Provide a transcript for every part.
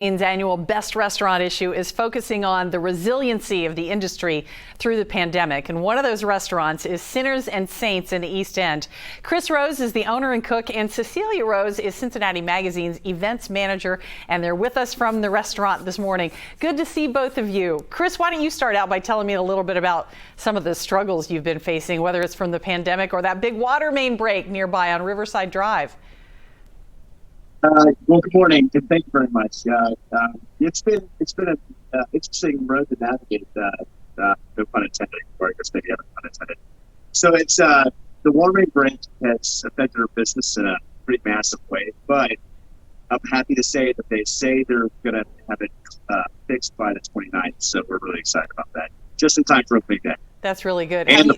Magazine's annual Best Restaurant issue is focusing on the resiliency of the industry through the pandemic. And one of those restaurants is Sinners and Saints in the East End. Chris Rose is the owner and cook, and Cecilia Rose is Cincinnati Magazine's events manager. And they're with us from the restaurant this morning. Good to see both of you. Chris, why don't you start out by telling me a little bit about some of the struggles you've been facing, whether it's from the pandemic or that big water main break nearby on Riverside Drive. Well, good morning, and thank you very much. It's been an interesting road to navigate. No pun intended, or I guess maybe ever pun intended. So it's the warming break has affected our business in a pretty massive way, but I'm happy to say that they say they're going to have it fixed by the 29th. So we're really excited about that. Just in time for a big day. That's really good. And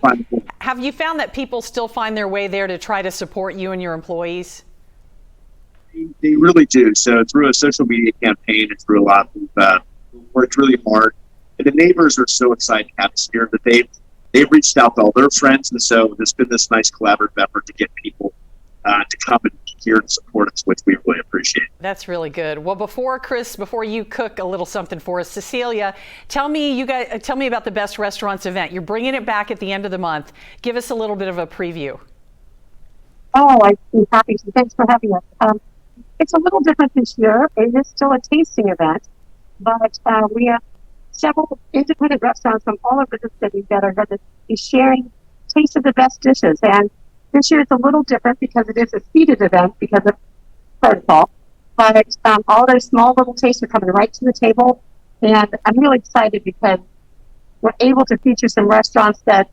have you found that people still find their way there to try to support you and your employees? They really do. So through a social media campaign and through a lot of worked really hard. And the neighbors are so excited to have us here that they've reached out to all their friends. And so there's been this nice collaborative effort to get people to come and here and support us, which we really appreciate. That's really good. Well, before you cook a little something for us, Cecilia, tell me about the Best Restaurants event. You're bringing it back at the end of the month. Give us a little bit of a preview. Oh, I'd be happy to. Thanks for having us. It's a little different this year. It is still a tasting event, but we have several independent restaurants from all over the city that are going to be sharing taste of the best dishes. And this year it's a little different because it is a seated event because of protocol. But all those small little tastes are coming right to the table. And I'm really excited because we're able to feature some restaurants that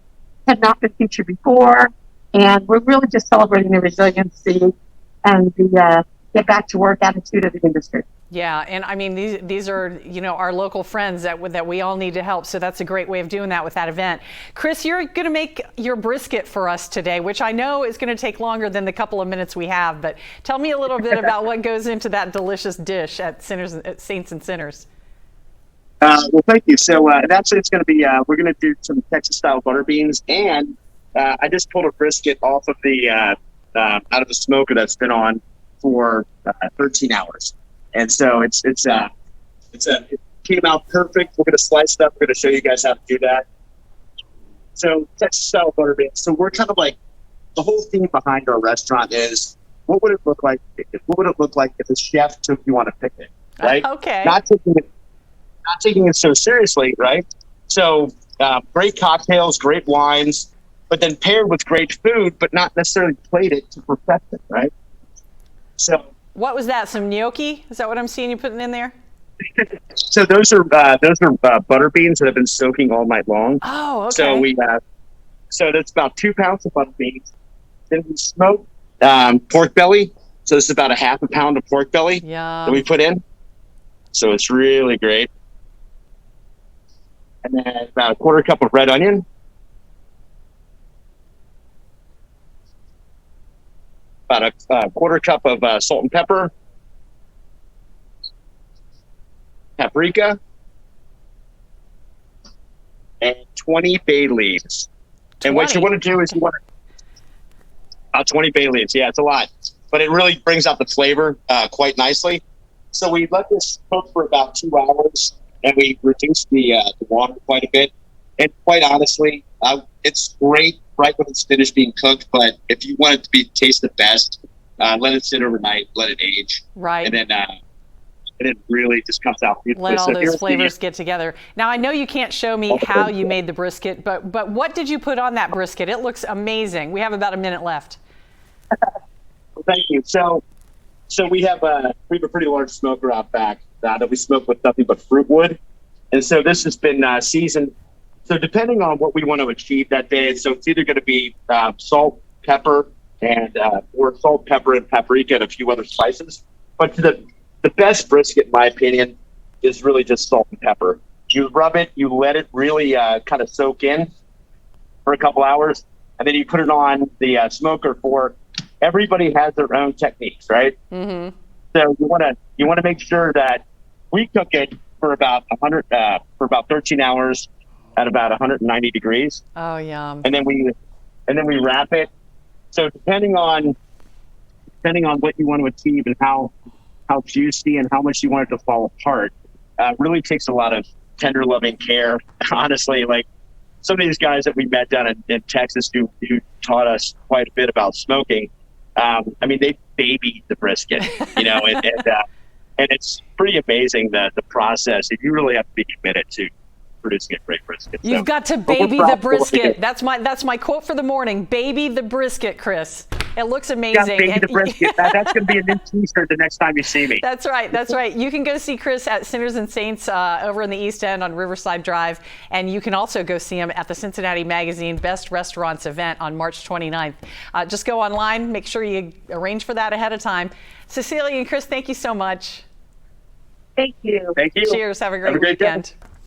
had not been featured before. And we're really just celebrating the resiliency and the get back to work attitude of the industry. Yeah, and I mean these are our local friends that we all need to help. So that's a great way of doing that with that event. Chris, you're going to make your brisket for us today, which I know is going to take longer than the couple of minutes we have. But tell me a little bit about what goes into that delicious dish at Saints and Sinners. Well, thank you. So that's what it's going to be. We're going to do some Texas-style butter beans, and I just pulled a brisket off of the out of the smoker that's been on for 13 hours. And so it came out perfect. We're going to slice it up. We're going to show you guys how to do that. So Texas style butter beans. So we're kind of like, the whole theme behind our restaurant is, what would it look like? What would it look like if a chef took you on a picnic, right? Okay. Not taking it so seriously, right? So great cocktails, great wines, but then paired with great food, but not necessarily plated to perfection, right? So what was that? Some gnocchi? Is that what I'm seeing you putting in there? So those are butter beans that have been soaking all night long. Oh, okay. So so that's about 2 pounds of butter beans. Then we smoke pork belly. So this is about a half a pound of pork belly that we put in. So it's really great. And then about a quarter cup of red onion. About a quarter cup of salt and pepper, paprika, and 20 bay leaves. 20? And what you want to do is about 20 bay leaves. Yeah, it's a lot, but it really brings out the flavor quite nicely. So we let this cook for about 2 hours, and we reduce the water quite a bit. And quite honestly, it's great right when it's finished being cooked, but if you want it to taste the best, let it sit overnight, let it age. Right. And then it really just comes out beautifully. Let all those flavors get together. Now, I know you can't show me how you made the brisket, but what did you put on that brisket? It looks amazing. We have about a minute left. Well, thank you. So we have a pretty large smoker out back that we smoke with nothing but fruit wood. And so this has been seasoned. So depending on what we want to achieve that day, so it's either going to be salt, pepper, and or salt, pepper, and paprika, and a few other spices. But the best brisket, in my opinion, is really just salt and pepper. You rub it, you let it really kind of soak in for a couple hours, and then you put it on the smoker. For everybody has their own techniques, right? Mm-hmm. So you want to make sure that we cook it for about 13 hours. At about 190 degrees. Oh, yum. And then we wrap it. So depending on what you want to achieve and how how juicy and how much you want it to fall apart. Really takes a lot of tender, loving care. Honestly, like some of these guys that we met down in Texas who taught us quite a bit about smoking. I mean, they baby the brisket, and it's pretty amazing the process. You really have to be committed to producing a great brisket. You've got to baby the brisket. That's my quote for the morning. Baby the brisket, Chris. It looks amazing. Baby the brisket. That's going to be a new T-shirt the next time you see me. That's right. That's right. You can go see Chris at Sinners and Saints over in the East End on Riverside Drive, and you can also go see him at the Cincinnati Magazine Best Restaurants event on March 29th. Just go online. Make sure you arrange for that ahead of time. Cecilia and Chris, thank you so much. Thank you. Thank you. Cheers. Have a great day. weekend.